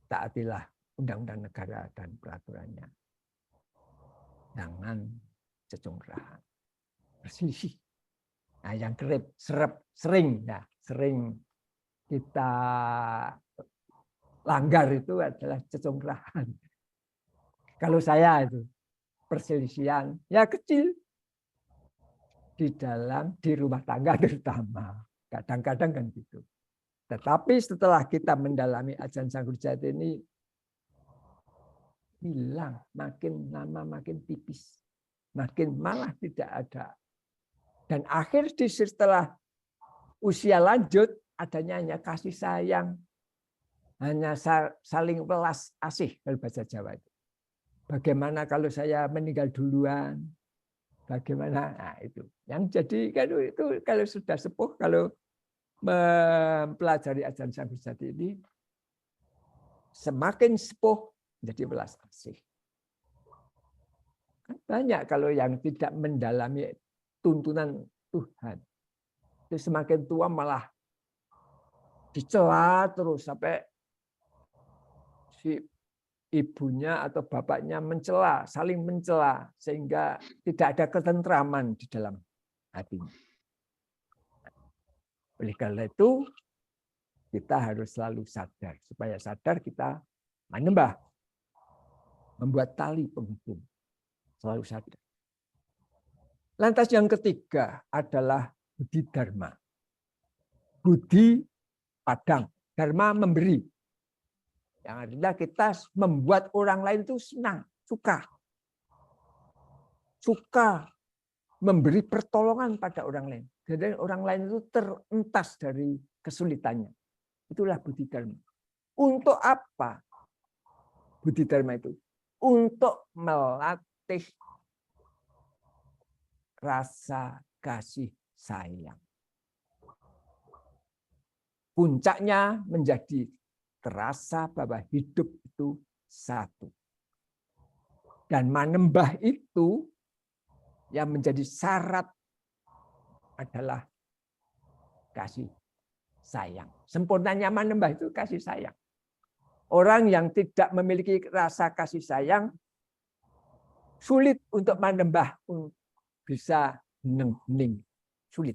taatilah undang-undang negara dan peraturannya. Jangan cecongkrahan, berselisih. Nah, yang kerip, sering kita langgar itu adalah cecongkrahan. Kalau saya itu perselisihan, ya kecil di rumah tangga terutama. Kadang-kadang kan gitu. Tetapi setelah kita mendalami ajaran Sang Guru Jati ini, hilang, makin lama makin tipis, makin malah tidak ada. Dan akhir setelah usia lanjut, adanya hanya kasih sayang, hanya saling welas asih kalau bahasa Jawa itu. Bagaimana kalau saya meninggal duluan? Bagaimana? Nah, itu. Yang jadi kalau sudah sepuh, kalau mempelajari ajaran Sang Guru Jati ini, semakin sepuh jadi welas asih. Banyak kalau yang tidak mendalami tuntunan Tuhan, itu semakin tua malah dicela terus sampai si ibunya atau bapaknya mencela, saling mencela sehingga tidak ada ketentraman di dalam hatinya. Oleh karena itu kita harus selalu sadar, supaya sadar kita menyembah. membuat tali penghubung. Selalu sadar. Lantas yang ketiga adalah budi dharma. Budi padang, dharma memberi. Yang artinya kita membuat orang lain itu senang, suka. Suka memberi pertolongan pada orang lain. Jadi orang lain itu terentas dari kesulitannya. Itulah budi dharma. Untuk apa budi dharma itu? Untuk melatih rasa kasih sayang. Puncaknya menjadi terasa bahwa hidup itu satu. Dan manembah itu yang menjadi syarat adalah kasih sayang. Sempurnanya manembah itu kasih sayang. Orang yang tidak memiliki rasa kasih sayang sulit untuk manembah, bisa hening, sulit.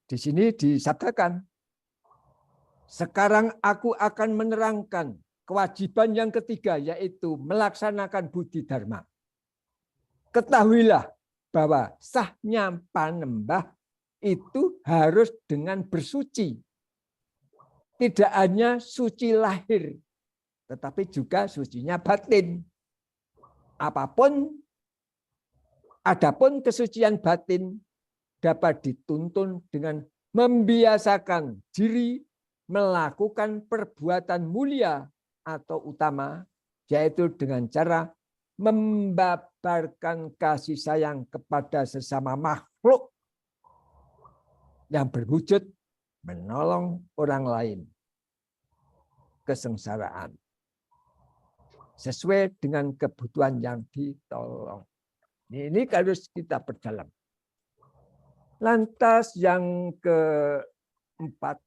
Di sini disabdakan, sekarang aku akan menerangkan kewajiban yang ketiga, yaitu melaksanakan budi dharma. Ketahuilah bahwa sahnya panembah itu harus dengan bersuci. Tidak hanya suci lahir, tetapi juga sucinya batin. Adapun kesucian batin dapat dituntun dengan membiasakan diri melakukan perbuatan mulia atau utama, yaitu dengan cara membabarkan kasih sayang kepada sesama makhluk yang berwujud menolong orang lain kesengsaraan sesuai dengan kebutuhan yang ditolong. Ini harus kita perjalan. Lantas yang keempat,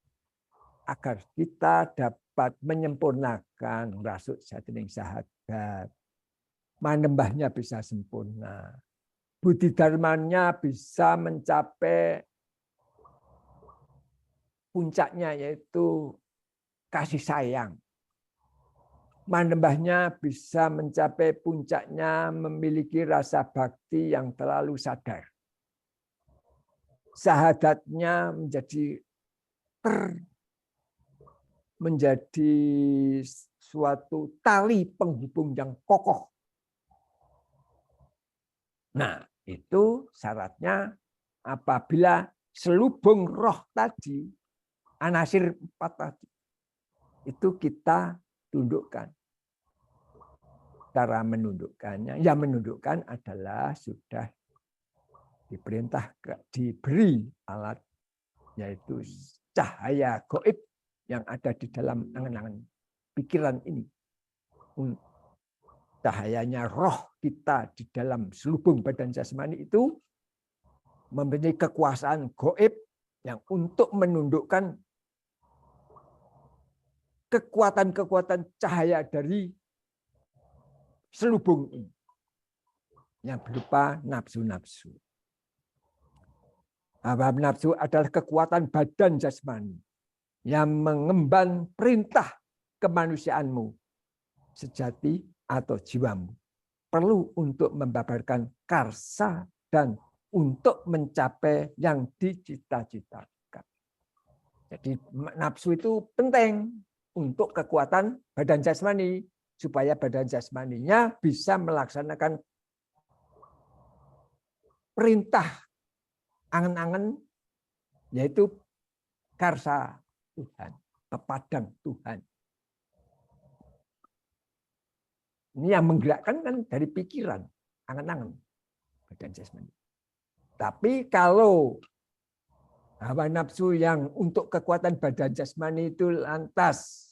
agar kita dapat menyempurnakan rasuk satining sahadat, manembahnya bisa sempurna, budi dharmanya bisa mencapai puncaknya, yaitu kasih sayang. Manembahnya bisa mencapai puncaknya memiliki rasa bakti yang terlalu sadar. Sahadatnya menjadi suatu tali penghubung yang kokoh. Nah, itu syaratnya apabila selubung roh tadi, anasir 4 tadi, itu kita tundukkan. Cara menundukkannya, yang menundukkan adalah sudah diperintah, diberi alat, yaitu cahaya gaib yang ada di dalam angan-angan pikiran ini. Cahayanya roh kita di dalam selubung badan jasmani itu mempunyai kekuasaan gaib yang untuk menundukkan kekuatan-kekuatan cahaya dari selubung ini yang berupa nafsu-nafsu. Hawa nafsu adalah kekuatan badan jasmani yang mengemban perintah kemanusiaanmu sejati atau jiwamu. Perlu untuk membabarkan karsa dan untuk mencapai yang dicita-citakan. Jadi nafsu itu penting untuk kekuatan badan jasmani, supaya badan jasmaninya bisa melaksanakan perintah angan-angan, yaitu karsa Tuhan, pepadang Tuhan. Ini yang menggerakkan kan dari pikiran, angan-angan, badan jasmani. Tapi kalau hawa nafsu yang untuk kekuatan badan jasmani itu lantas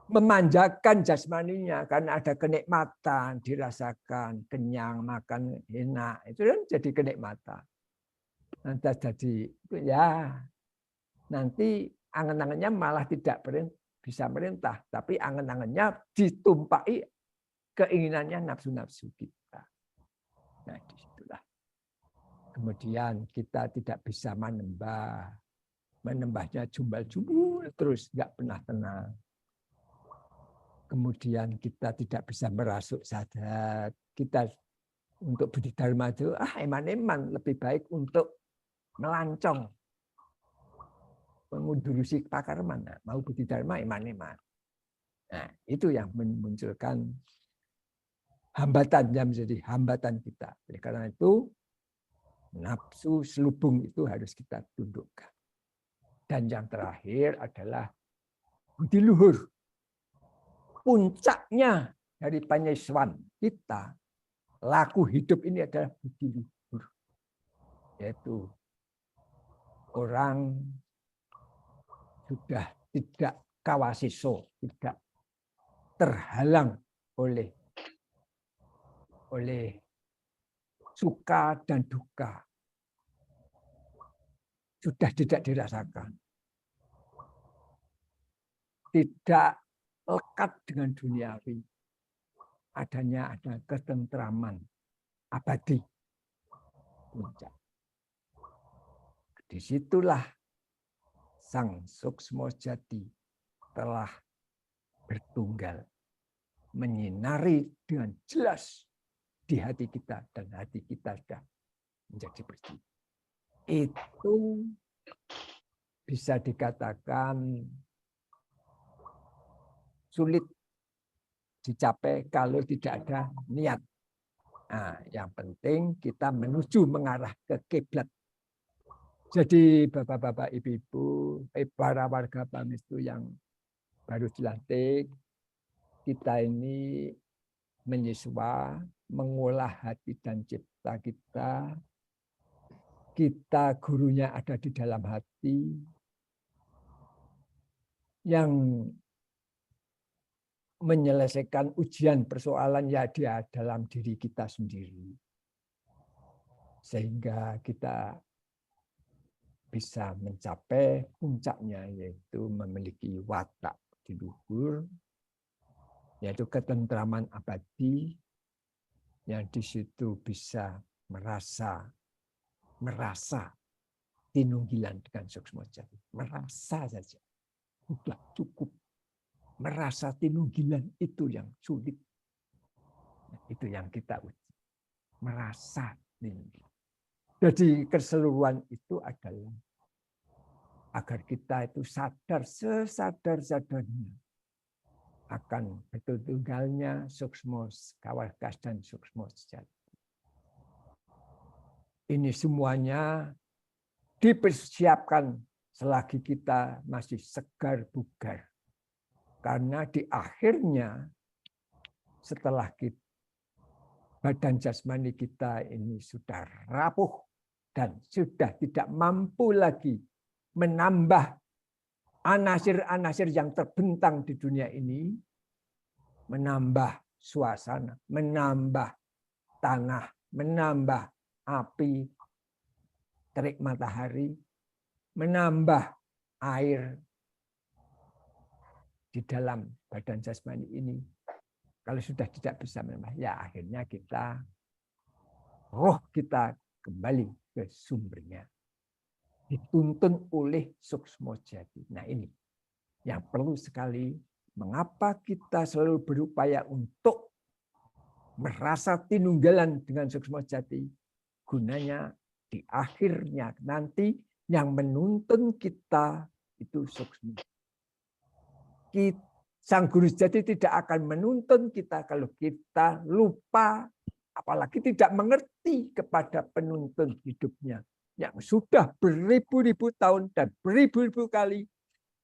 memanjakan jasmaninya karena ada kenikmatan, dirasakan, kenyang, makan enak, itu kan jadi kenikmatan. Lantas jadi ya nanti angan-angannya malah tidak bisa merintah, tapi angan-angannya ditumpai keinginannya nafsu-nafsu kita. Nah, disitulah. Kemudian kita tidak bisa menembah menembahnya jumbal-jumbul terus, nggak pernah tenang. Kemudian kita tidak bisa merasuk sadat. Kita untuk Bodhidharma itu, eman-eman lebih baik untuk melancong. Mengundurusi pakarman. Nah, mau Bodhidharma eman-eman. Nah, itu yang memunculkan hambatan, yang menjadi hambatan kita. Oleh karena itu, nafsu selubung itu harus kita tundukkan. Dan yang terakhir adalah budi luhur. Puncaknya dari Panyeswan kita, laku hidup ini adalah budi luhur. Yaitu orang sudah tidak kawasiso, tidak terhalang oleh suka dan duka. Sudah tidak dirasakan. Tidak lekat dengan duniawi. Ada ketentraman abadi. Puncak. Disitulah Sang Suksmo Jati telah bertunggal. Menyinari dengan jelas di hati kita. Dan hati kita sudah menjadi bersih. Itu bisa dikatakan sulit dicapai kalau tidak ada niat. Nah, yang penting kita menuju mengarah ke kiblat. Jadi bapak-bapak, ibu-ibu, para warga Pangestu yang baru dilantik, kita ini menyiswa, mengolah hati dan cipta kita. Kita gurunya ada di dalam hati. Yang menyelesaikan ujian persoalan ya dia dalam diri kita sendiri. Sehingga kita bisa mencapai puncaknya, yaitu memiliki watak di luhur, yaitu ketentraman abadi, yang di situ bisa merasa tinunggilan dengan Suksmo Jati. Merasa saja sudah cukup. Merasa tinunggilan itu yang sulit. Itu yang kita uji. Merasa tinunggilan. Jadi keseluruhan itu adalah agar kita itu sadar sesadar-sadarnya akan betul-betulnya Suksmo Kawakas dan Suksmo Jati. Ini semuanya dipersiapkan selagi kita masih segar bugar. Karena di akhirnya setelah badan jasmani kita ini sudah rapuh dan sudah tidak mampu lagi menambah anasir-anasir yang terbentang di dunia ini, menambah suasana, menambah tanah, menambah api, terik matahari, menambah air di dalam badan jasmani ini. Kalau sudah tidak bisa menambah, ya akhirnya roh kita kembali ke sumbernya. Dituntun oleh Suksmo Jati. Nah ini yang perlu sekali. Mengapa kita selalu berupaya untuk merasa tinunggalan dengan Suksmo Jati? Gunanya di akhirnya nanti yang menuntun kita itu Suksmo. Sang Guru Jati tidak akan menuntun kita kalau kita lupa, apalagi tidak mengerti kepada penuntun hidupnya yang sudah beribu-ribu tahun dan beribu-ribu kali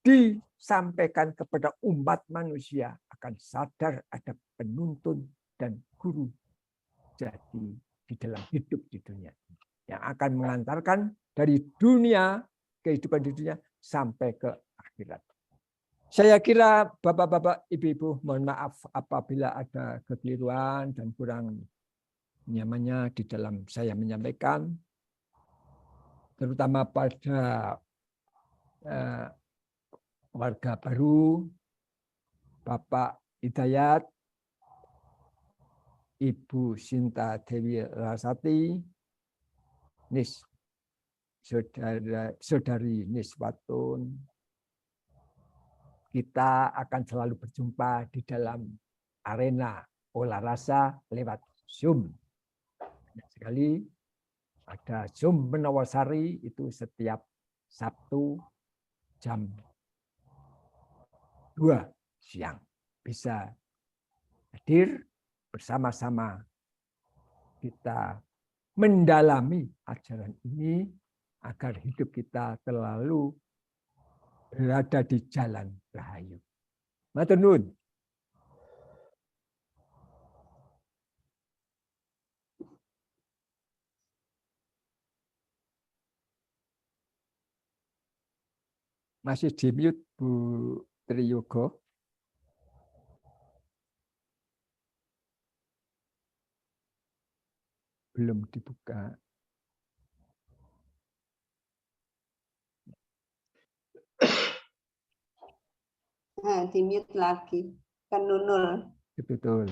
disampaikan kepada umat manusia akan sadar ada penuntun dan guru jati di dalam hidup di dunia yang akan mengantarkan dari dunia, kehidupan di dunia sampai ke akhirat. Saya kira bapak-bapak, ibu-ibu, mohon maaf apabila ada kekeliruan dan kurang nyamannya di dalam saya menyampaikan, terutama pada warga baru, Bapak Hidayat, Ibu Sinta Dewi Rasati, saudari Niswatun, kita akan selalu berjumpa di dalam arena olah rasa lewat Zoom. Banyak sekali ada Zoom Menawasari itu setiap Sabtu jam 2 siang. Bisa hadir bersama-sama kita mendalami ajaran ini agar hidup kita selalu berada di jalan rahayu. Matur nuwun. Masih di mute Bu Triyogo. Belum dibuka. Nah, di mute lagi. Kan Nunul. Betul.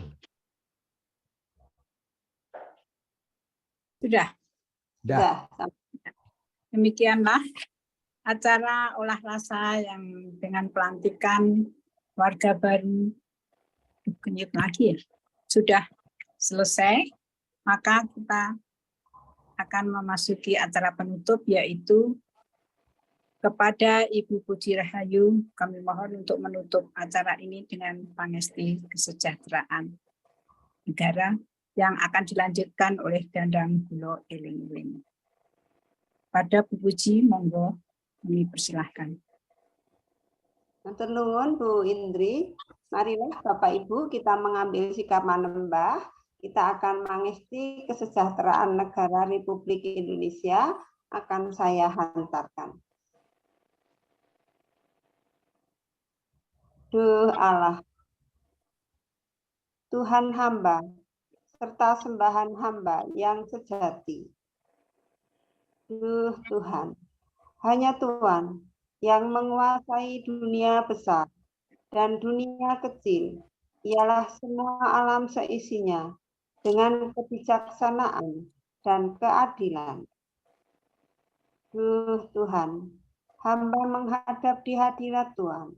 Sudah. Dah. Demikianlah acara olah rasa yang dengan pelantikan warga baru kenyut lagi ya. Sudah selesai, maka kita akan memasuki acara penutup, yaitu kepada Ibu Puji Rahayu kami mohon untuk menutup acara ini dengan pangesti kesejahteraan negara yang akan dilanjutkan oleh Dandang Gulo Eling-eling. Pada Bu Puji, monggo kami persilahkan. Matur nuwun Bu Indri. Marilah Bapak Ibu kita mengambil sikap manembah. Kita akan mangesti kesejahteraan negara Republik Indonesia akan saya hantarkan. Duh Allah, Tuhan hamba, serta sembahan hamba yang sejati. Duh Tuhan, hanya Tuhan yang menguasai dunia besar dan dunia kecil, ialah semua alam seisinya dengan kebijaksanaan dan keadilan. Duh Tuhan, hamba menghadap di hadirat Tuhan.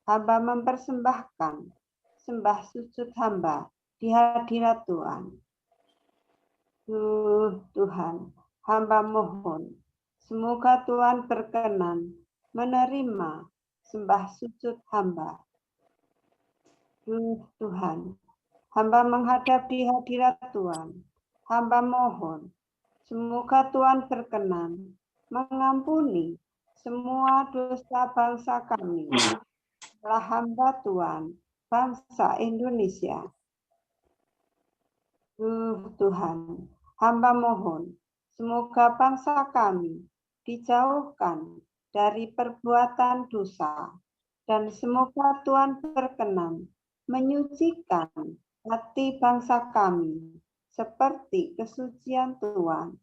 Hamba mempersembahkan sembah sujud hamba di hadirat Tuhan. Duh Tuhan, hamba mohon, semoga Tuhan berkenan menerima sembah sujud hamba. Duh Tuhan, hamba menghadap di hadirat Tuhan. Hamba mohon, semoga Tuhan berkenan mengampuni semua dosa bangsa kami. Telah hamba Tuhan, bangsa Indonesia. Duh Tuhan, hamba mohon, semoga bangsa kami dijauhkan dari perbuatan dosa, dan semoga Tuhan berkenan menyucikan hati bangsa kami seperti kesucian Tuhan.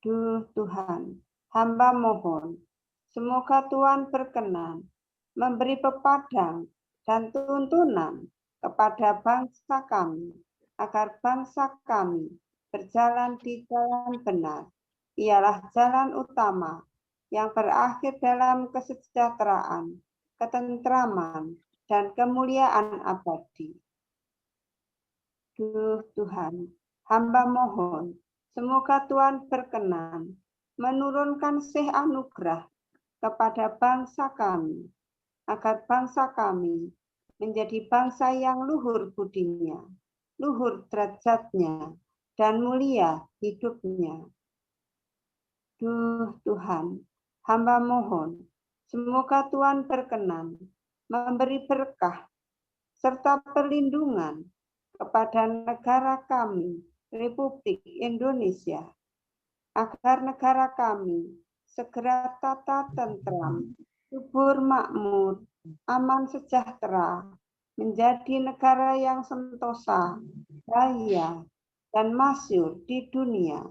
Duh Tuhan, hamba mohon, semoga Tuhan berkenan memberi pepadang dan tuntunan kepada bangsa kami, agar bangsa kami berjalan di jalan benar, ialah jalan utama yang berakhir dalam kesejahteraan, ketentraman, dan kemuliaan abadi. Duh Tuhan, hamba mohon, semoga Tuhan berkenan menurunkan sih anugerah kepada bangsa kami, agar bangsa kami menjadi bangsa yang luhur budinya, luhur derajatnya, dan mulia hidupnya. Duh Tuhan, hamba mohon, semoga Tuhan berkenan memberi berkah serta perlindungan kepada negara kami, Republik Indonesia, agar negara kami segera tata tentram, subur makmur, aman sejahtera, menjadi negara yang sentosa, jaya, dan masyhur di dunia.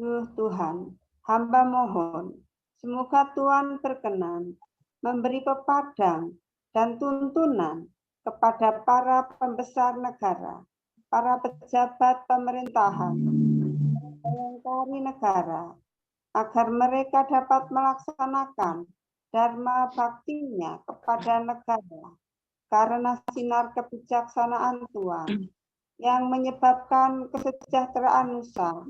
Duh Tuhan, hamba mohon, semoga Tuhan berkenan memberi pepadang dan tuntunan kepada para pembesar negara, para pejabat pemerintahan, melingkari negara, agar mereka dapat melaksanakan dharma baktinya kepada negara karena sinar kebijaksanaan Tuhan yang menyebabkan kesejahteraan nusa,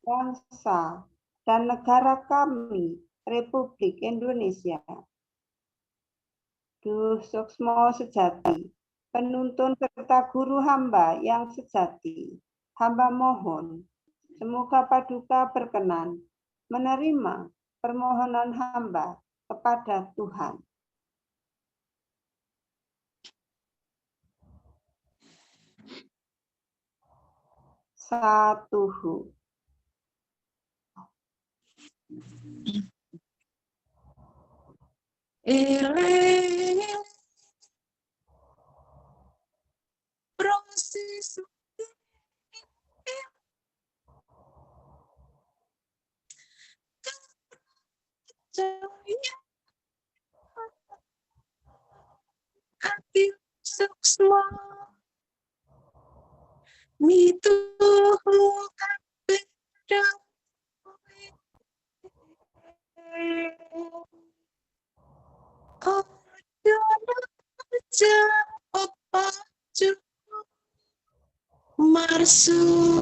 bangsa, dan negara kami, Republik Indonesia. Duh Suksmo sejati, penuntun serta guru hamba yang sejati, hamba mohon, semoga Paduka berkenan menerima permohonan hamba kepada Tuhan. Satuhu. Proses hati suksma mituhu kabeh ojo aja apa marsudia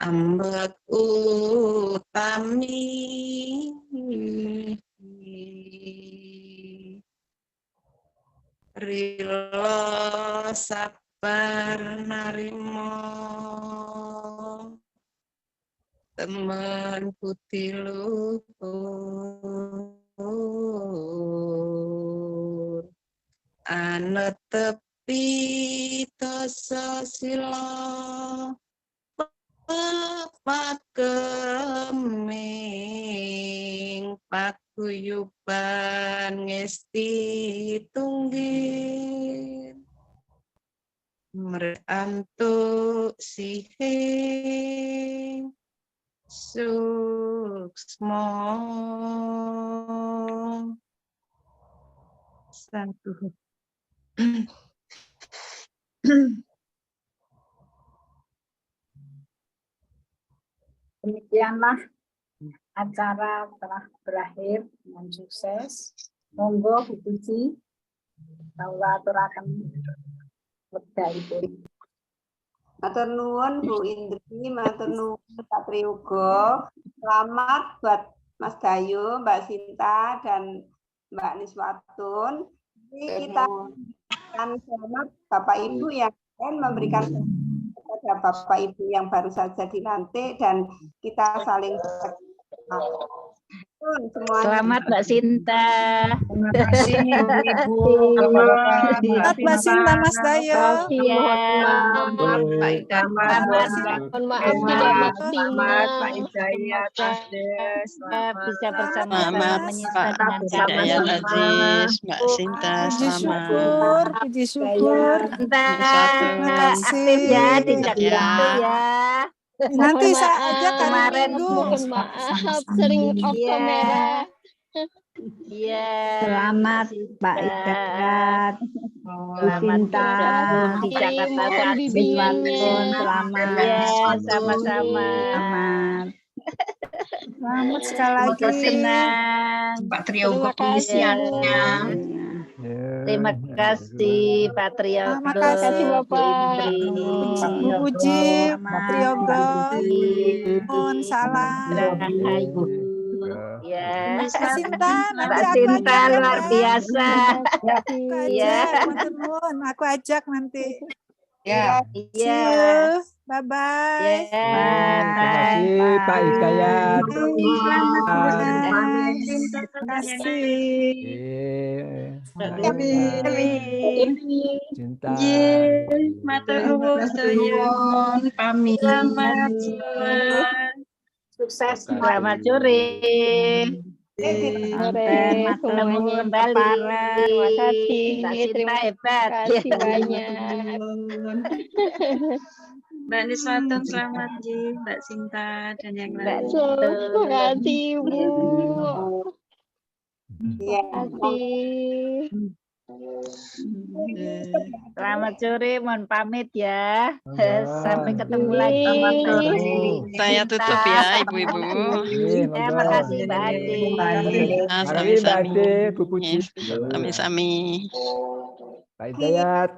ambek utami rilo sabar narimo teman putih luhur anet tepi dosa sila pakeming paguyuban ngesti tunggin merantuk sihing suksmo satu. Demikianlah acara telah berakhir dengan sukses. Monggo Bu Puji, kawula aturaken wekdalipun. Matur nuwun Bu Indri, matur nuwun Pak Triyogo. Selamat buat Mas Dayu, Mbak Sinta, dan Mbak Niswatun. Jadi kita memberikan selamat Bapak Ibu yang lain memberikan kepada Bapak Ibu yang baru saja dilantik dan kita saling Selamat Mbak Sinta. Terima kasih Ibu. Selamat Mbak Sinta, Mas Dayo. Selamat Pak Hidayat. Mohon maaf tidak maksimal. Pak Hidayat. Bisa bersama-sama menyelesaikan dengan Hidayat Aziz, Mbak Sinta, Puji selamat. syukur, puji syukur. aktif ya di Jakarta ya. Nanti saya ajak hari Kemarin Minggu. mohon maaf sering off kamera. Iya. Selamat Pak Hidayat, Bu Sinta, di Jakarta Pak Niswatun, selamat. Ya, sama-sama. Selamat. Selamat sekali lagi. Senang. Pak Triyogo pengisiannya. Terima kasih Pak Triyogo. Terima kasih Bapak. Bu Puji, Pak Triyogo. Mohon salam. Ya. Mbak Sinta, nanti Mbak aku Sinta ajak. luar biasa. Aku Iya. ajak, matur nuwun. Aku ajak nanti. Ya. See Iya. you. Bye-bye. Terima kasih Pak Hidayat. Terima kasih. Cinta. Matur nuwun pamit. Selamat Sukses. Selamat sore. Sampai Ketemu kembali. Terima kasih. Mbak Sinta hebat. Terima kasih banyak. Mbak Niswatun selamat Ji, Mbak Sinta dan yang lain. Terima kasih Bu. Iya. Terima kasih. Selamat sore, mohon pamit ya. Monggo. Sampai ketemu lagi. Selamat sore. Saya tutup ya, Ibu-ibu. Terima kasih Mbak Ade. Ah, Mari Mbak sami-sami. Ade, Bu Puji. Yes, Sami-sami. Pak Hidayat.